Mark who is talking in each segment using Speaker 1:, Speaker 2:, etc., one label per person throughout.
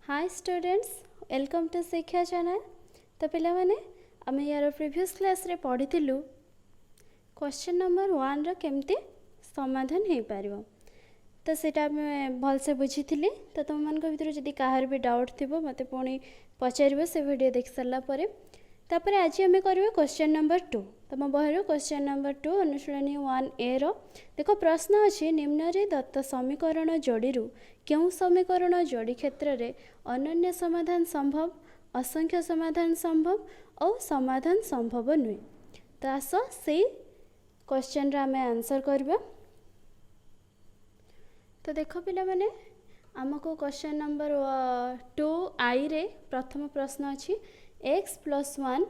Speaker 1: Hi students, welcome to शिक्षा channel. तो पिला माने आम यार प्रीवियस क्लास रे पढ़ी क्वेश्चन नंबर 1 केमती समाधान हो पार। तो सेटा आम भलसे बुझी तो तुम मान भर जदि कहार भी डाउट थी मत पुणी पचार से वीडियो देख सारापर। तापर आज आम करवा क्वेश्चन नंबर 2। तुम बहर क्वेश्चन नंबर 2 अनुशीलनी 1A देख प्रश्न अच्छी निम्न दत्त समीकरण जोड़ी क्यों समीकरण जोड़ी क्षेत्र में अनन्य समाधान संभव, असंख्य समाधान संभव और समाधान संभव नुहे। तो आस से क्वेश्चन आम आंसर करवा। तो देख पिला माने आमको क्वेश्चन नंबर 2I रे प्रथम प्रश्न अच्छी x + 1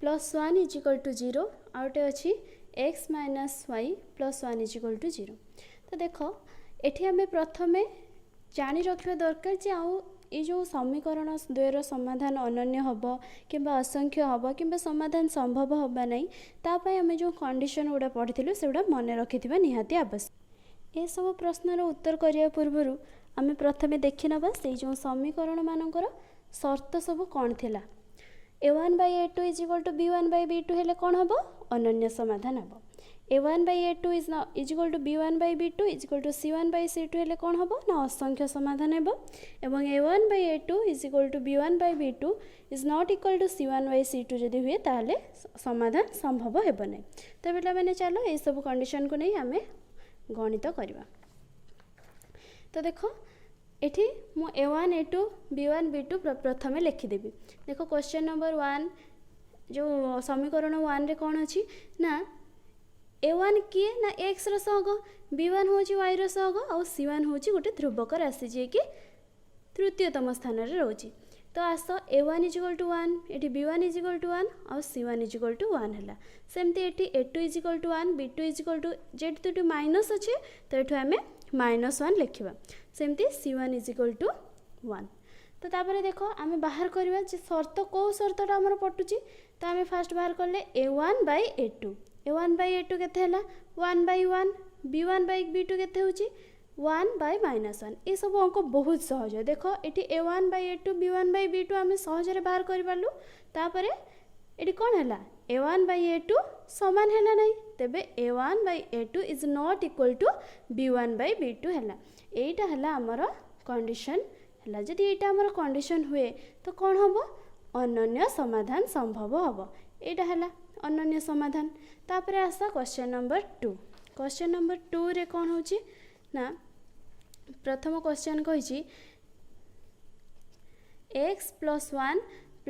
Speaker 1: + 1 = 0 आउटे अच्छी x - y + 1 = 0। तो देख एठी आमे प्रथमे जानी रखिया दरकार जे ये जो समीकरण द्वयर समाधान अनन्य हम कि असंख्य हम कि समाधान संभव होगा नहीं तापाई आमे जो कंडीशन गुड़ा पढ़ी से गुड़ा मन रखि निहाती आवश्यक। ये सब प्रश्नर उत्तर करने पूर्व आमे प्रथमे देखि नबा से जो समीकरण मानकर शर्त सब कौन थिला। a1/a2 = b1/b2 हेले कौन हम अनन्य समाधान हम। a1/a2 = b1/b2 = c1/c2 हेले कौन हम ना असंख्य समाधान हम। एवं a1/a2 = b1/b2 is not equal to c1/c2 जदि हुए ताले समाधान संभव हेब नहीं। तो पिला माने चलो ये सब कंडीशन को नहीं आमे गणित करवा। तो देखो एठी मु a1 a2 b1 b2 प्रथमे लिखिदेवी। देखो क्वेश्चन नंबर 1 जो समीकरण 1 रे कौन अच्छी ना a1 किए ना x सहग, b1 हूँ y सहग और c1 हूँ गोटे ध्रुवक राशि जी कि तृतीयतम स्थान रे रोची। तो आस a1 = 1 एटी b1 = 1 और c1 = 1 है। सेमती एटी a2 = 1 b2 = जेहेतु तो माइनस अच्छे तो ये आम -1 लिखा। सेमती c1 = 1। तो तापर देख आम बाहर करवा शर्त कौ शर्तटा आमर पटुची। तो आम फास्ट बाहर कले a1/a2 a1/a2 केते 1/1 b1/b2 केते होची 1/-1। ये सब अंक बहुत सहज। देख ये a1/a2 b1/b2 आम सहज बाहर कर पार्लु। तापर ये कौन है a1/a2 समान है नहीं, तेबे a1/a2 is not equal to b1/b2 है। यहीटा है आमर कंडीशन है। जदि यहाँ आमर कंडीशन हुए तो कौन हम अनन्य समाधान संभव हम। यहाँ है अनन्य समाधान। तापर आसा क्वेश्चन नंबर 2। क्वेश्चन नंबर 2 रे कौन होची ना प्रथम क्वेश्चन कही x + 1 +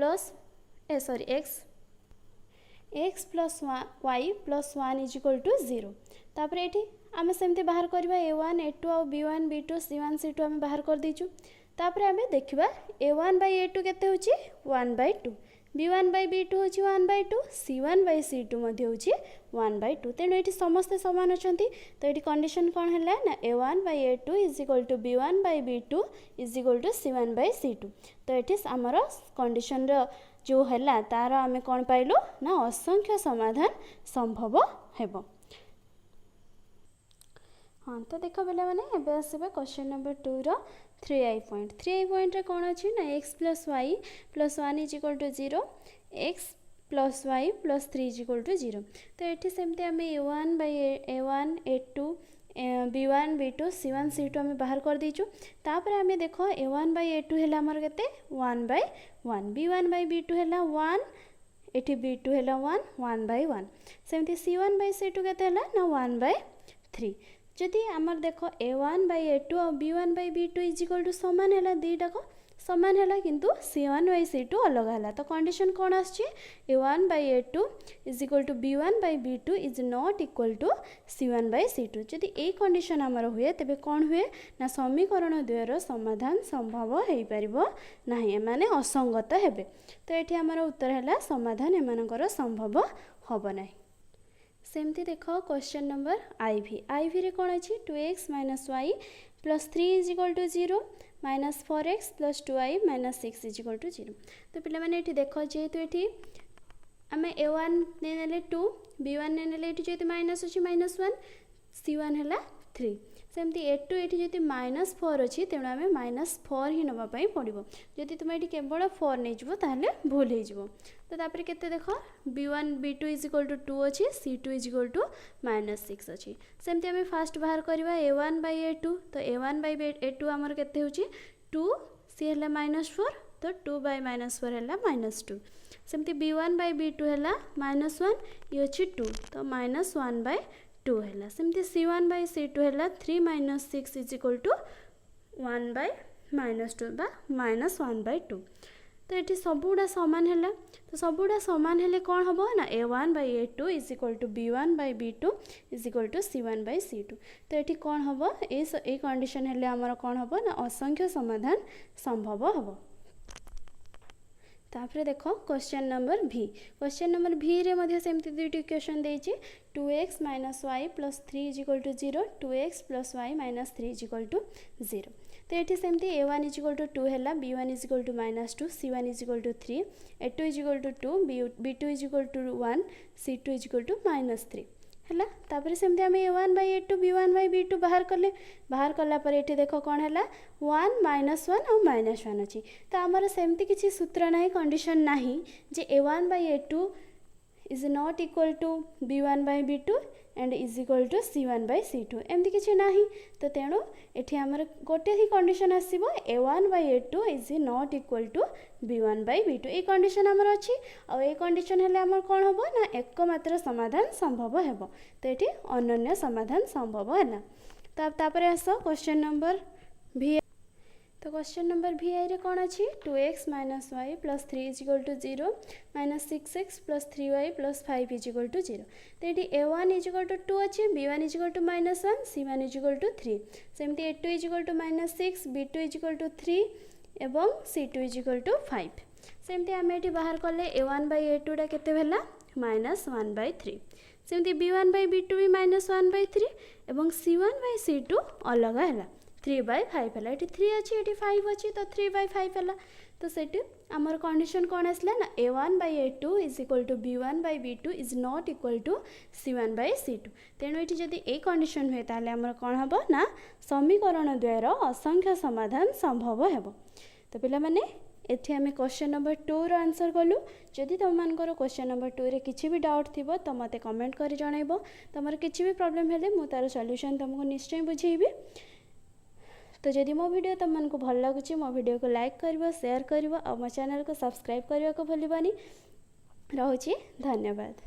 Speaker 1: x + y + 1 = 0। तापर ये आम सेमती बाहर करवा a1 a2 और b1 b2 c1 c2 आम बाहर कर दीचु। तापर आम देखा a1/a2 केते होची 1/2 b1/b2 होची 1/2 c1/c2 मध्य होची 1/2। तेणु ये समस्ते समान अच्छा। तो ये कंडीशन कौन है ना a1/a2 = b1/b2 = c1/c2। तो ये आमर कंडीशन जो है तार आम कौन पाइलु ना असंख्य समाधान संभव हेब। हाँ तो देख पे मैंने एवं आसवा क्वेश्चन नंबर 2 रो 3i पॉइंट। 3i पॉइंट रे कौन अच्छी ना x + y + 1 = 0 x + y + 3 = 0। तो ये सेमती आम a1 a2 b1 b2 c1 c2 आम बाहर कर दीचु। तापर आम देख a1/a2 है आमर केते 1/1 b1/b2 है 1 एटी b2 है 1 1/1 सेमती c1/c2 केते है ना 1/3। जदि आमर देख a1/a2 और b1/b2 = समान है दीटाक समान है किंतु c1/c2 अलग है। तो कंडीशन कौन आछी a1/a2 = b1/b2 is not equal to c1/c2। जदि ये कंडीशन आमर हुए तेबे कौन हुए ना समीकरण द्वयर समाधान संभव हो पारिबो नाही, एमाने असंगत हेबे। तो ये आमर उत्तर है समाधान एमानकर संभव होब नाही। सेमती देख क्वेश्चन नंबर IV रे कौन अच्छी 2x - y + 3 = 0 -4x + 2y - 6 = 0। तो पिला माने ये देख जेहेतु ये आम a1 ने 2 b1 ने जेहेतु माइनस अच्छी -1 c1 है 3 सेमती ए2 ये जी -4 अच्छी तेणु आम -4 ही नापी पड़ो जदि तुम ये केवल 4 नहीं जीव ताहले भूल हो तो तापर केते देख b1 b2 is equal to 2 अच्छी c2 इज इक्वल टू -6 अच्छी सेमती आम फास्ट बाहर करवा a1 by a2 तो a1 by a2 आमर केते होची 2 सी है -4 तो 2 by -4 है -2 सेमती b1 by b2 है -1 ये अच्छी 2 तो -1 by 2 है सेमती c1 by c2 है 3 - 6 इज इक्वल टू 1 by -2 बा -1 by 2 तो ये सबुड़ा सामान है तो सबुड़ा सामान है कौन हम ना a1 by a2 is equal to b1 by b2 is equal to c1 by c2 तो ये कौन हम ये कंडीशन है आमर कौन हम ना असंख्य समाधान संभव हम तापर देख क्वेश्चन नंबर भी रे मध्य सेमती दुईटी इक्वेशन देछि 2x - y + 3 is equal to 0 2x + y - 3 is equal to 0 तो ये सेमती a1 इज इक्वल टू 2 है b1 is equal to -2 c1 is equal to 3 a2 is equal to 2 b2 is equal to 1 c2 is equal to -3 है तापर सेमती आम a1 by a2 b1 by b2 बाहर कला पर ये देख कौन है 1 -1 और -1 अच्छी तो आमर सेमती किसी सूत्र ना कंडीशन ना जे a1 by a2 is not equal to b1 by b2 and is equal to c1 by c2 एमती किसी ना तो तेणु ये आमर गोटे ही कंडीशन आसो a1 by a2 is not equal to b1 by b2 ये कंडीशन आमर अच्छी और ये कंडीशन है आमर कौन हम ना एकमात्र समाधान संभव है तो ये अनन्य समाधान संभव है तापर आस क्वेश्चन नंबर भी तो क्वेश्चन नंबर भी आई रे कौन अच्छी 2x - y + 3 is equal to 0 -6x + 3y + 5 is equal to 0 तो ये a1 इज इक्वल टू 2 अच्छी b1 is equal to -1 c1 is equal to 3 सेमती a2 is equal to -6 b2 is equal to 3 एवं c2 is equal to 5 सेमती आम ये बाहर कले a1 by a2 टा केते भेला -1 by 3 सेमती b1 by b2 भी -1 by 3 एवं c1 by c2 अलग है 3 by 5 है ये 3 अच्छी ये 5 अच्छी तो 3 by 5 है तो सेठी आमर कंडीशन कौन आसला ना a1 by a2 is equal to b1 by b2 is not equal to c1 by c2 तेणु ये जदि ए कंडीशन हुए ताले आमर कौन हम ना समीकरण द्वयर असंख्य समाधान संभव है तो पिला माने एठी आम क्वेश्चन नंबर 2 रो आंसर कलु जदि तुमମାନଙ୍କର क्वेश्चन नंबर 2 रे किछि भी डाउट थिबो तो मते कमेंट करि जणाइबो तमर किछि भी प्रॉब्लम हेले मु तार सॉल्यूशन तुमको निश्चय बुझेइबी तो जदि मो वीडियो तुमको भल लगुच मो वीडियो को लाइक कर शेयर कर और मो चैनल को सब्सक्राइब करने को भूलबानी। रहुछि धन्यवाद।